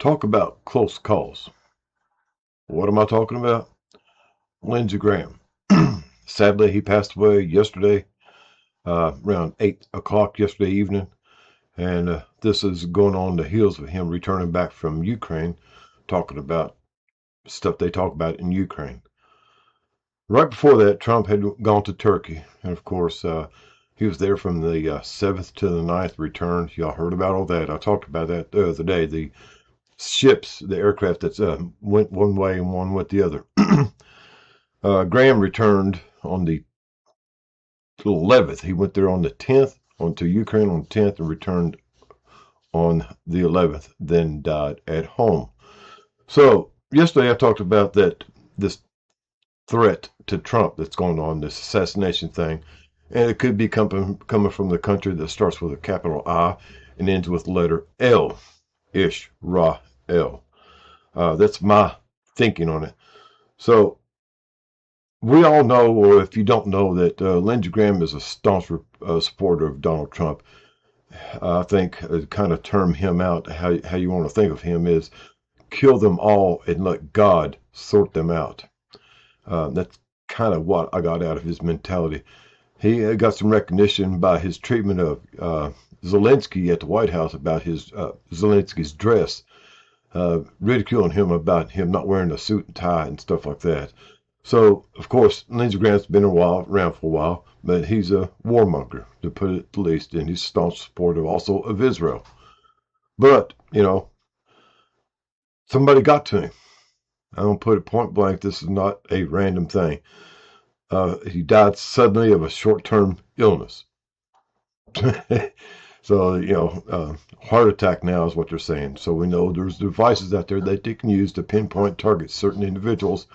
Talk about close calls. What am I talking about? Lindsey Graham. Sadly, he passed away yesterday, around 8 o'clock yesterday evening. And this is going on the heels of him returning back from Ukraine, talking about stuff they talk about in Ukraine. Right before that, Trump had gone to Turkey. And of course, he was there from the 7th to the 9th return. Y'all heard about all that. I talked about that the other day. The ships, the aircraft that went one way and one went the other. Graham returned on the 11th. He went there on the 10th, onto Ukraine on the 10th, and returned on the 11th, then died at home. So yesterday I talked about this threat to Trump that's going on, this assassination thing, and it could be coming from the country that starts with a capital I and ends with the letter L, Israel. That's my thinking on it. So we all know, or if you don't know, that Lindsey Graham is a staunch supporter of Donald Trump. I think kind of term him out, how you want to think of him is kill them all and let God sort them out. That's kind of what I got out of his mentality. He got some recognition by his treatment of Zelensky at the White House about his Zelensky's dress, ridiculing him about him not wearing a suit and tie and stuff like that. So, of course, Lindsey Graham's been around for a while, but he's a warmonger, to put it the least, and he's a staunch supporter also of Israel. But, somebody got to him. I don't put it point blank. This is not a random thing. He died suddenly of a short-term illness. So, heart attack now is what they're saying. So we know there's devices out there that they can use to pinpoint target certain individuals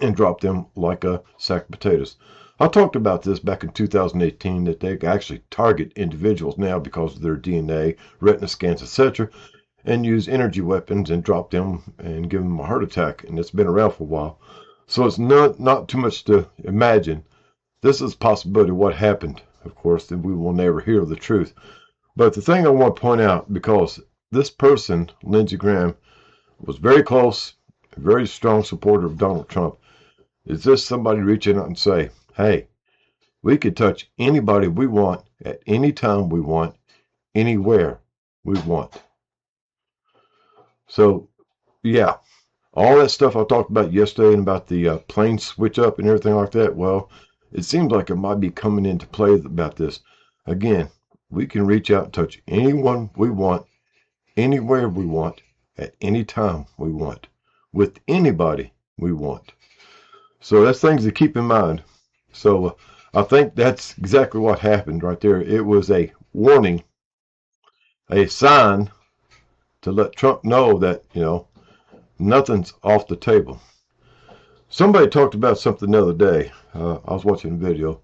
and drop them like a sack of potatoes. I talked about this back in 2018, that they actually target individuals now because of their DNA, retina scans, etc., and use energy weapons and drop them and give them a heart attack. And it's been around for a while. So it's not too much to imagine. This is a possibility of what happened. Of course, that we will never hear the truth. But the thing I want to point out, because this person, Lindsey Graham, was very close, a very strong supporter of Donald Trump, is this somebody reaching out and say, hey, we could touch anybody we want at any time we want, anywhere we want. So, yeah, all that stuff I talked about yesterday and about the plane switch up and everything like that, well, it seems like it might be coming into play about this. Again, we can reach out and touch anyone we want, anywhere we want, at any time we want, with anybody we want. So that's things to keep in mind. So I think that's exactly what happened right there. It was a warning, a sign to let Trump know that, nothing's off the table. Somebody talked about something the other day. I was watching a video.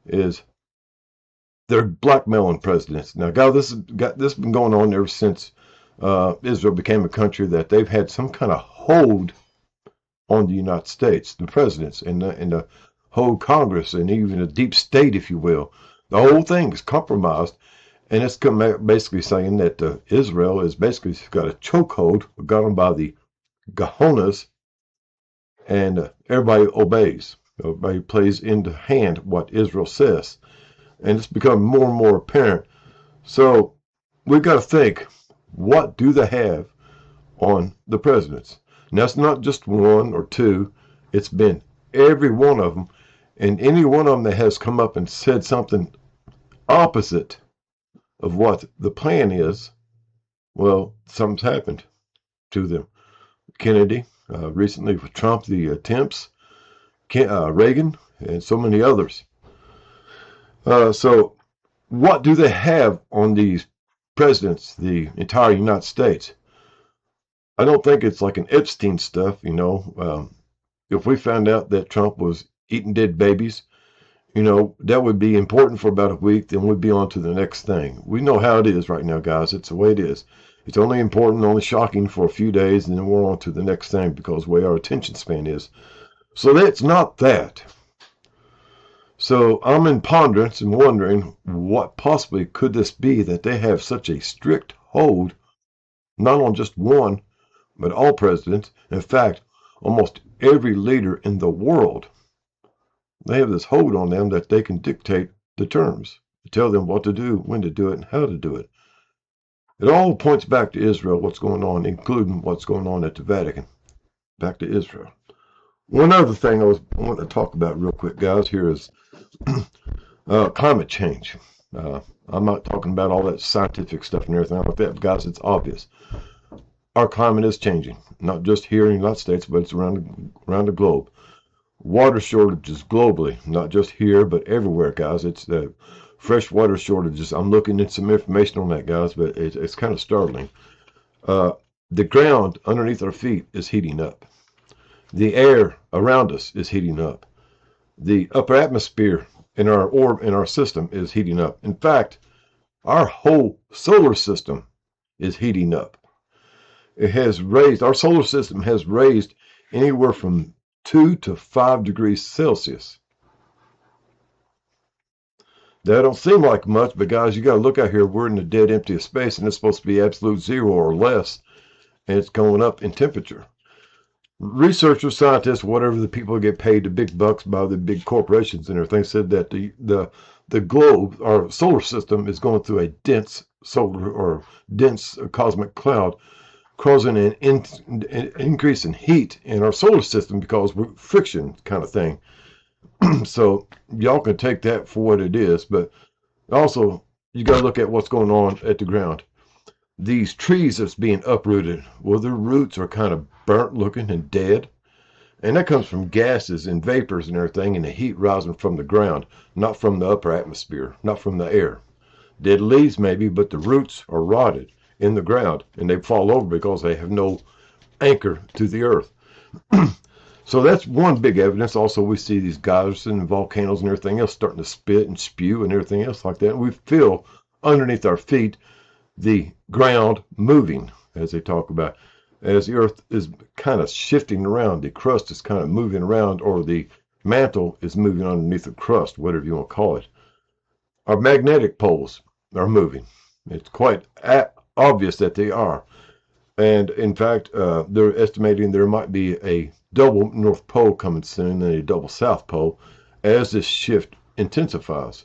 Is they're blackmailing presidents. Now, God, this has been going on ever since Israel became a country, that they've had some kind of hold on the United States, the presidents and the whole Congress, and even the deep state, if you will. The whole thing is compromised, and it's basically saying that Israel is basically got a chokehold, got them by the Gahonas, and everybody obeys. Everybody plays into hand what Israel says, and it's become more and more apparent. So we've got to think, what do they have on the presidents? And that's not just one or two. It's been every one of them. And any one of them that has come up and said something opposite of what the plan is, well, something's happened to them. Kennedy, recently with Trump, the attempts, Reagan, and so many others. So what do they have on these presidents, the entire United States? I don't think it's like an Epstein stuff, if we found out that Trump was eating dead babies, that would be important for about a week, then we'd be on to the next thing. We know how it is right now, guys. It's the way it is. It's only important, only shocking for a few days, and then we're on to the next thing because the way our attention span is. So that's not that. So I'm in ponderance and wondering, what possibly could this be that they have such a strict hold, not on just one, but all presidents, in fact, almost every leader in the world, they have this hold on them that they can dictate the terms, tell them what to do, when to do it, and how to do it. It all points back to Israel, what's going on, including what's going on at the Vatican. Back to Israel. One other thing I want to talk about real quick, guys, here is climate change. I'm not talking about all that scientific stuff and everything like that, guys. It's obvious. Our climate is changing, not just here in the United States, but it's around the globe. Water shortages globally, not just here, but everywhere, guys. It's the fresh water shortages. I'm looking at some information on that, guys, but it's kind of startling. The ground underneath our feet is heating up. The air around us is heating up. The upper atmosphere in our orb, in our system, is heating up. In fact, our whole solar system is heating up. It has raised, our solar system has raised anywhere from 2 to 5 degrees Celsius. That don't seem like much, but guys, you got to look out here. We're in the dead empty of space, and it's supposed to be absolute zero or less, and it's going up in temperature. Researchers, scientists, whatever the people get paid the big bucks by the big corporations and everything, said that the globe, our solar system, is going through a dense solar or dense cosmic cloud, causing an increase in heat in our solar system because we're friction kind of thing. So y'all can take that for what it is, but also you got to look at what's going on at the ground. These trees that's being uprooted, well, their roots are kind of burnt looking and dead. And that comes from gases and vapors and everything, and the heat rising from the ground, not from the upper atmosphere, not from the air. Dead leaves maybe, but the roots are rotted in the ground, and they fall over because they have no anchor to the earth. So that's one big evidence. Also, we see these geysers and volcanoes and everything else starting to spit and spew and everything else like that. We feel underneath our feet the ground moving, as they talk about. As the earth is kind of shifting around, the crust is kind of moving around, or the mantle is moving underneath the crust, whatever you want to call it. Our magnetic poles are moving. It's quite obvious that they are. And in fact, they're estimating there might be a double North Pole coming soon and a double South Pole as this shift intensifies.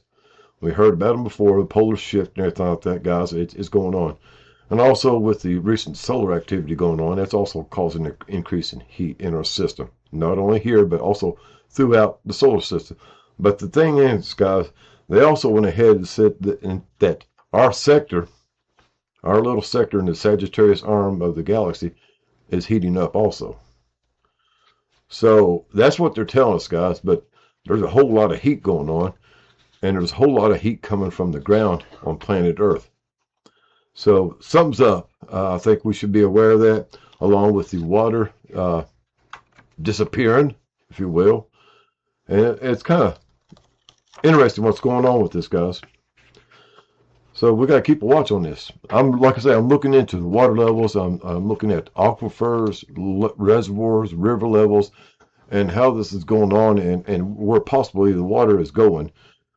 We heard about them before, the polar shift and everything like that, guys. It's going on. And also with the recent solar activity going on, that's also causing an increase in heat in our system. Not only here, but also throughout the solar system. But the thing is, guys, they also went ahead and said that our sector, our little sector in the Sagittarius arm of the galaxy, is heating up also. So that's what they're telling us, guys. But there's a whole lot of heat going on. And there's a whole lot of heat coming from the ground on planet Earth. So something's up. I think we should be aware of that, along with the water disappearing, if you will. And it's kind of interesting what's going on with this, guys. So we got to keep a watch on this. Like I say, I'm looking into the water levels. I'm looking at aquifers, reservoirs, river levels, and how this is going on, and where possibly the water is going.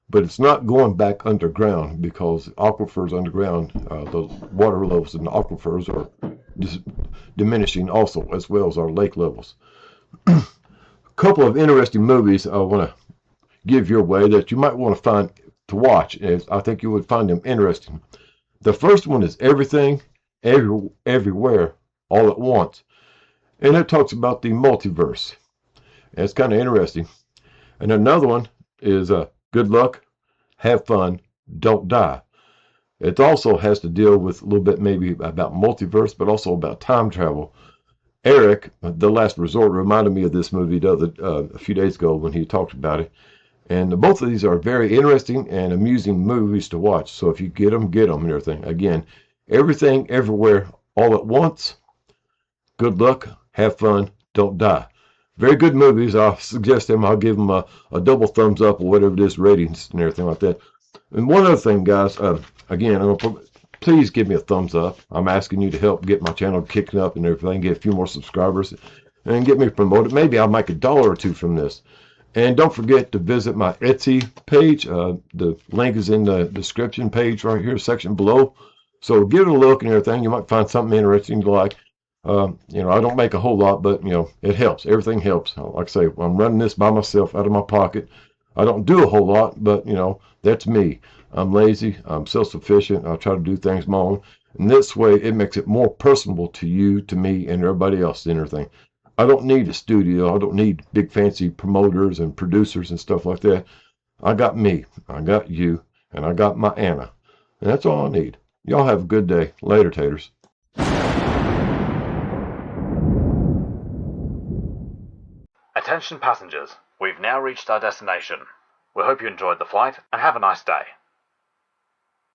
But it's not going back underground, because aquifers underground, the water levels in the aquifers are diminishing also, as well as our lake levels. A couple of interesting movies I want to give your way that you might want to find to watch. I think you would find them interesting. The first one is Everything, Everywhere, All at Once. And it talks about the multiverse. And it's kind of interesting. And another one is Good Luck, Have Fun, Don't Die. It also has to deal with a little bit maybe about multiverse, but also about time travel. Eric, The Last Resort, reminded me of this movie a few days ago when he talked about it. And both of these are very interesting and amusing movies to watch. So if you get them and everything. Again, Everything, Everywhere, All at Once. Good Luck, Have Fun, Don't Die. Very good movies. I'll suggest them. I'll give them a double thumbs up or whatever it is, ratings and everything like that. And one other thing, guys, again, please give me a thumbs up. I'm asking you to help get my channel kicking up and everything, get a few more subscribers, and get me promoted. Maybe I'll make $1 or $2 from this. And don't forget to visit my Etsy page. The link is in the description page right here, section below. So give it a look and everything. You might find something interesting you like. I don't make a whole lot, but it helps. Everything helps. Like I say, I'm running this by myself out of my pocket. I don't do a whole lot, but that's me. I'm lazy. I'm self-sufficient. I try to do things my own. And this way, it makes it more personable to you, to me, and everybody else and everything. I don't need a studio. I don't need big fancy promoters and producers and stuff like that. I got me. I got you. And I got my Anna. And that's all I need. Y'all have a good day. Later, taters. Attention passengers, we've now reached our destination. We hope you enjoyed the flight and have a nice day.